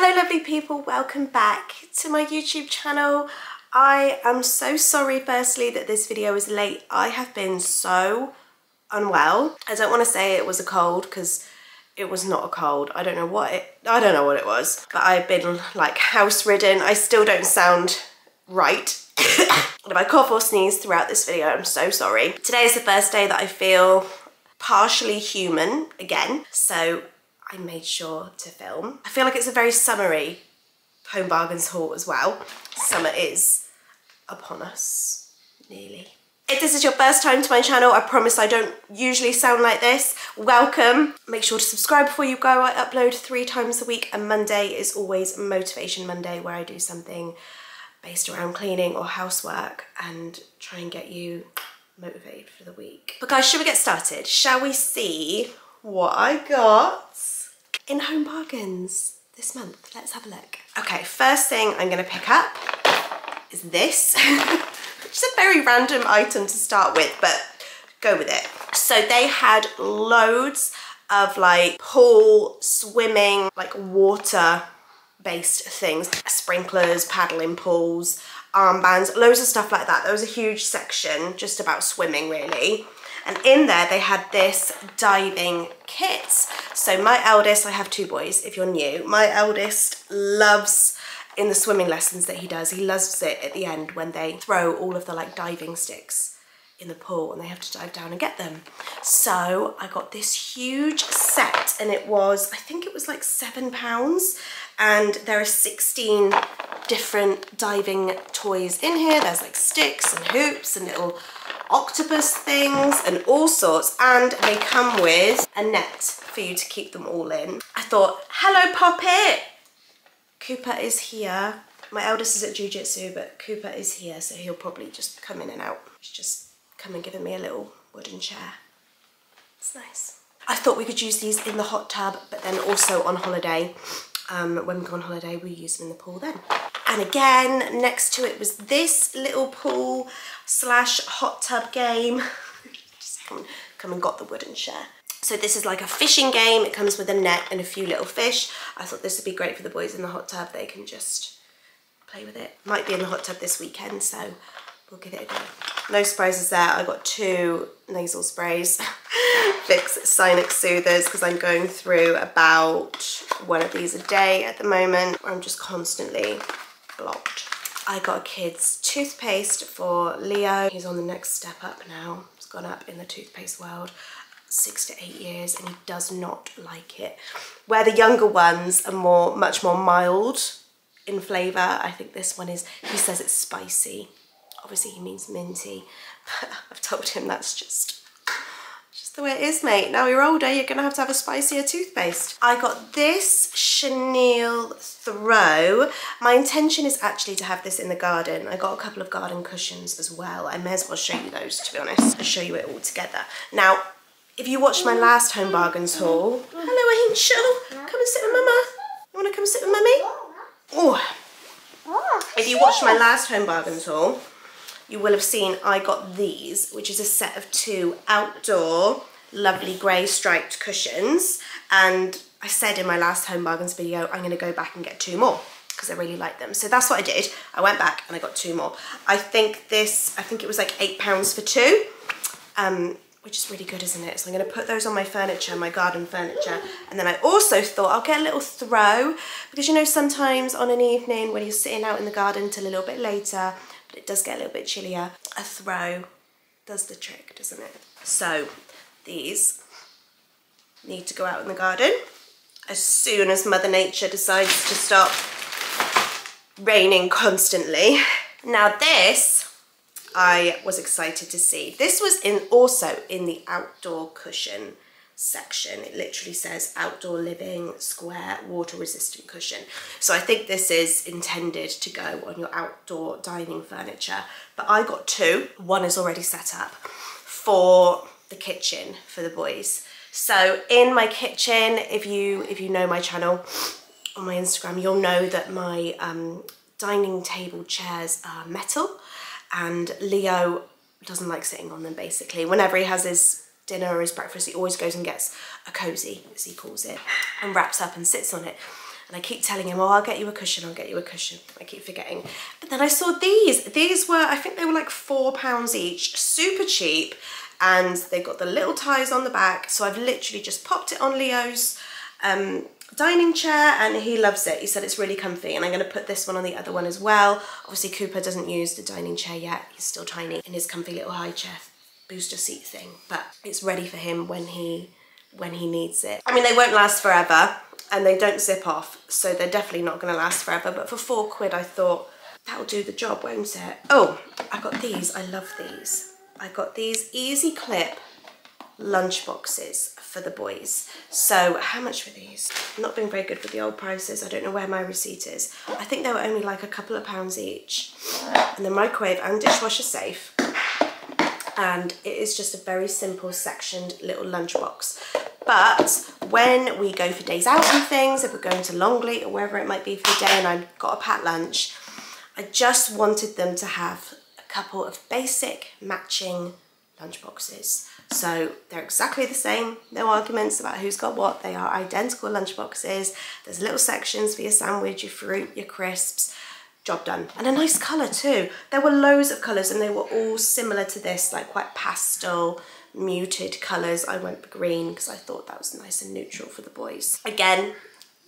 Hello lovely people, welcome back to my YouTube channel. I am so sorry firstly that this video is late. I have been so unwell. I don't want to say it was a cold because it was not a cold. I don't know what it was, but I've been like house ridden. I still don't sound right. If I cough or sneeze throughout this video, I'm so sorry. Today is the first day that I feel partially human again, so I made sure to film. I feel like it's a very summery Home Bargains haul as well. Summer is upon us, nearly. If this is your first time to my channel, I promise I don't usually sound like this. Welcome. Make sure to subscribe before you go. I upload 3 times a week, and Monday is always Motivation Monday, where I do something based around cleaning or housework and try and get you motivated for the week. But guys, should we get started? Shall we see what I got in Home Bargains this month? Let's have a look. Okay, first thing I'm gonna pick up is this. Which is a very random item to start with, but go with it. So they had loads of like pool, swimming, like water based things, sprinklers, paddling pools, armbands, loads of stuff like that. There was a huge section just about swimming really. And in there they had this diving kit. So my eldest, I have 2 boys if you're new, my eldest loves, in the swimming lessons that he does, he loves it at the end when they throw all of the like diving sticks in the pool and they have to dive down and get them. So I got this huge set and it was, I think it was like £7, and there are 16 different diving toys in here. There's like sticks and hoops and little octopus things and all sorts, and they come with a net for you to keep them all in. I thought, hello Poppet! Cooper is here. My eldest is at jiu-jitsu, but Cooper is here, so he'll probably just come in and out. He's just come and given me a little wooden chair. It's nice. I thought we could use these in the hot tub, but then also on holiday. When we go on holiday, we use them in the pool then. And again, next to it was this little pool / hot tub game. Just come and got the wooden chair. So this is like a fishing game. It comes with a net and a few little fish. I thought this would be great for the boys in the hot tub. They can just play with it. Might be in the hot tub this weekend, so we'll give it a go. No surprises there. I got 2 nasal sprays. Vicks Sinex Soothers, because I'm going through about 1 of these a day at the moment. I'm just constantly blocked. I got a kid's toothpaste for Leo. He's on the next step up now. He's gone up in the toothpaste world. 6 to 8 years, and he does not like it. Where the younger ones are much more mild in flavour, I think this one is, he says it's spicy. Obviously he means minty, but I've told him that's just the way it is, mate. Now you're older, you're gonna have to have a spicier toothpaste. I got this chenille throw. My intention is actually to have this in the garden. I got a couple of garden cushions as well. I may as well show you those, to be honest. I'll show you it all together. Now, if you watched my last Home Bargains haul, hello Angel, come and sit with Mama. You wanna come sit with Mummy? Oh. If you watched my last Home Bargains haul, you will have seen I got these, which is a set of 2 outdoor lovely grey striped cushions. And I said in my last Home Bargains video, I'm gonna go back and get 2 more because I really like them. So that's what I did. I went back and I got 2 more. I think it was like £8 for 2. Which is really good, isn't it? So I'm going to put those on my furniture, my garden furniture. And then I also thought I'll get a little throw, because you know sometimes on an evening when you're sitting out in the garden till a little bit later, but it does get a little bit chillier, a throw does the trick, doesn't it? So these need to go out in the garden as soon as Mother Nature decides to stop raining constantly. Now this, I was excited to see. This was also in the outdoor cushion section. It literally says outdoor living square water resistant cushion. So I think this is intended to go on your outdoor dining furniture. But I got 2. 1 is already set up for the kitchen for the boys. So in my kitchen, if you know my channel on my Instagram, you'll know that my dining table chairs are metal. And Leo doesn't like sitting on them basically. Whenever he has his dinner or his breakfast, he always goes and gets a cozy, as he calls it, and wraps up and sits on it. And I keep telling him, oh, I'll get you a cushion, I'll get you a cushion. I keep forgetting. But then I saw these. These were, I think they were like £4 each, super cheap. And they've got the little ties on the back. So I've literally just popped it on Leo's dining chair and he loves it. He said it's really comfy, and I'm going to put this one on the other one as well. Obviously Cooper doesn't use the dining chair yet. He's still tiny in his comfy little high chair booster seat thing, but it's ready for him when he needs it. I mean, they won't last forever and they don't zip off, so they're definitely not going to last forever, but for £4 I thought that'll do the job, won't it? Oh, I got these. I love these. I got these Easy Clip lunch boxes for the boys. So how much were these? I'm not being very good with the old prices. I don't know where my receipt is. I think they were only like a couple of pounds each. And the microwave and dishwasher safe. And it is just a very simple sectioned little lunchbox. But when we go for days out and things, if we're going to Longleat or wherever it might be for the day and I've got a packed lunch, I just wanted them to have a couple of basic matching lunchboxes. So they're exactly the same, no arguments about who's got what. They are identical lunchboxes. There's little sections for your sandwich, your fruit, your crisps. Job done. And a nice colour too. There were loads of colours and they were all similar to this, like quite pastel, muted colours. I went for green because I thought that was nice and neutral for the boys. Again,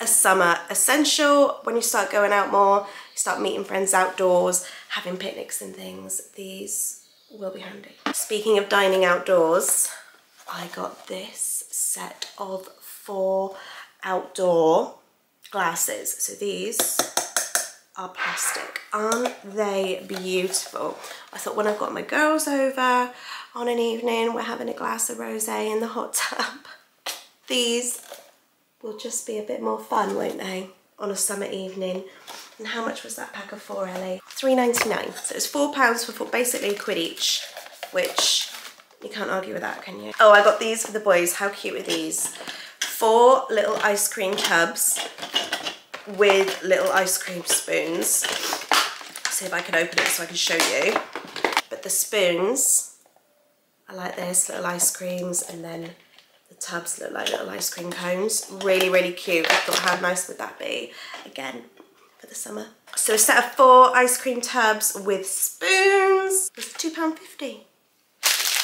a summer essential. When you start going out more, you start meeting friends outdoors, having picnics and things, these will be handy. Speaking of dining outdoors, I got this set of 4 outdoor glasses. So these are plastic. Aren't they beautiful? I thought when I've got my girls over on an evening, we're having a glass of rosé in the hot tub, these will just be a bit more fun, won't they, on a summer evening. And how much was that pack of 4, Ellie? £3.99. So it's £4 for basically £1 each, which you can't argue with that, can you? Oh, I got these for the boys. How cute are these? 4 little ice cream tubs with little ice cream spoons. I'll see if I can open it so I can show you. But the spoons are like this, little ice creams, and then the tubs look like little ice cream cones. Really, really cute. I thought, how nice would that be? Again, for the summer. So a set of 4 ice cream tubs with spoons was £2.50.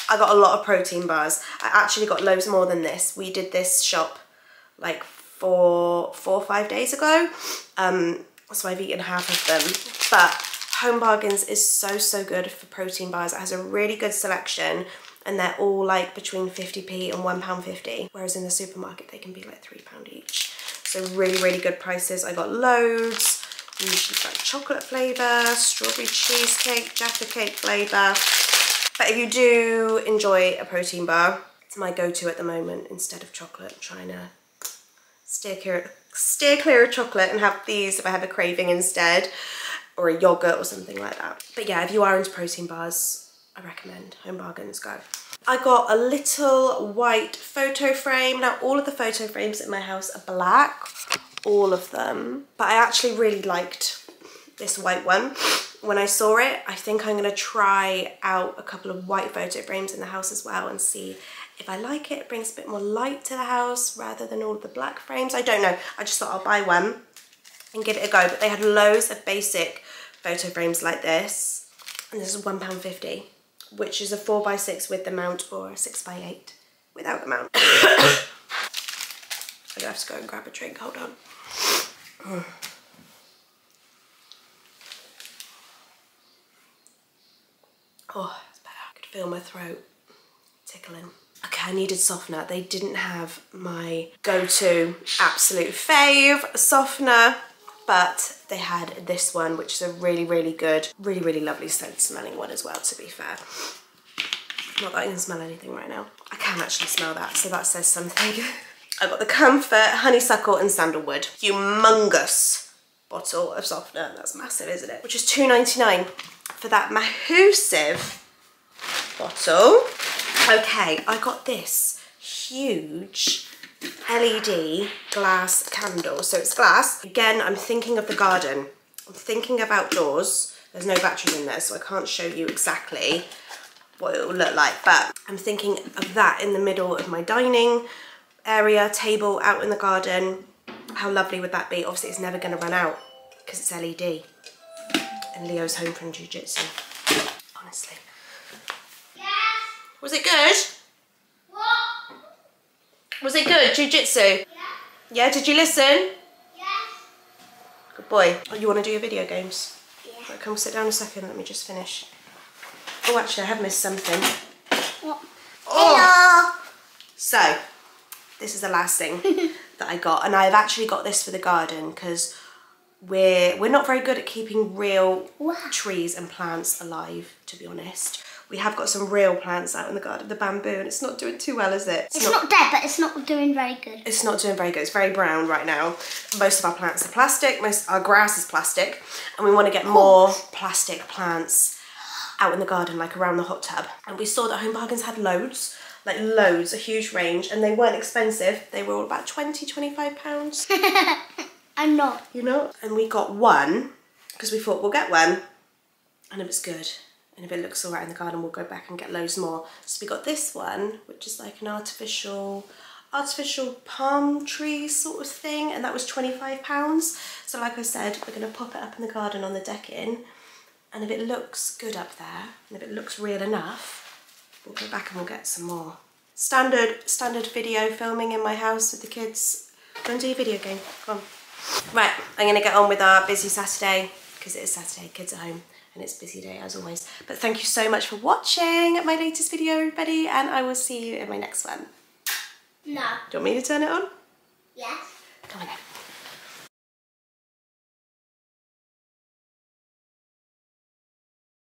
I got a lot of protein bars. I actually got loads more than this. We did this shop like 4 or 5 days ago. So I've eaten half of them. But Home Bargains is so good for protein bars. It has a really good selection and they're all like between 50p and £1.50. Whereas in the supermarket, they can be like £3 each. So really, really good prices. I got loads. Usually like chocolate flavour, strawberry cheesecake, Jaffa cake flavour. But if you do enjoy a protein bar, it's my go-to at the moment instead of chocolate. I'm trying to steer clear of chocolate and have these if I have a craving instead, or a yogurt or something like that. But yeah, if you are into protein bars, I recommend Home Bargains, go. I got a little white photo frame. Now all of the photo frames in my house are black, all of them, but I actually really liked this white one. When I saw it, I think I'm gonna try out a couple of white photo frames in the house as well and see if I like it. It brings a bit more light to the house rather than all of the black frames. I don't know, I just thought I'll buy one and give it a go. But they had loads of basic photo frames like this, and this is £1.50, which is a 4x6 with the mount or a 6x8 without the mount. I'm gonna have to go and grab a drink, hold on. Oh, it's better. I could feel my throat tickling. Okay, I needed softener. They didn't have my go-to absolute fave softener, but they had this one, which is a really, really good, really, really lovely scent smelling one as well, to be fair. Not that I can smell anything right now. I can actually smell that, so that says something. I got the Comfort Honeysuckle and Sandalwood. Humongous bottle of softener. That's massive, isn't it? Which is £2.99 for that massive bottle. Okay, I got this huge LED glass candle. So it's glass. Again, I'm thinking of the garden. I'm thinking of outdoors. There's no batteries in there, so I can't show you exactly what it will look like, but I'm thinking of that in the middle of my dining area, table out in the garden. How lovely would that be? Obviously it's never going to run out because it's LED. And Leo's home from jiu-jitsu. Honestly. Yes. Was it good? What? Was it good, jiu-jitsu? Yeah. Yeah, did you listen? Yes. Good boy. Oh, you want to do your video games? Yeah. Right, come sit down a second, let me just finish. Oh, actually, I have missed something. What? Oh! So, this is the last thing that I got. And I've actually got this for the garden because we're not very good at keeping real trees and plants alive, to be honest. We have got some real plants out in the garden, the bamboo, and it's not doing too well, is it? It's not dead, but it's not doing very good. It's not doing very good. It's very brown right now. Most of our plants are plastic. Most our grass is plastic, and we want to get more plastic plants out in the garden, like around the hot tub. And we saw that Home Bargains had loads, like loads, a huge range, and they weren't expensive. They were all about £20–25. I'm not. You know? And we got one because we thought we'll get one, and if it's good, and if it looks all right in the garden, we'll go back and get loads more. So we got this one, which is like an artificial palm tree sort of thing, and that was £25. So like I said, we're going to pop it up in the garden on the decking, and if it looks good up there, and if it looks real enough, we'll go back and we'll get some more. Standard video filming in my house with the kids. Go and do your video game. Come on. Right, I'm going to get on with our busy Saturday, because it is Saturday, kids are home. And it's a busy day as always. But thank you so much for watching my latest video, everybody, and I will see you in my next one. No. Do you want me to turn it on? Yes. Come on then.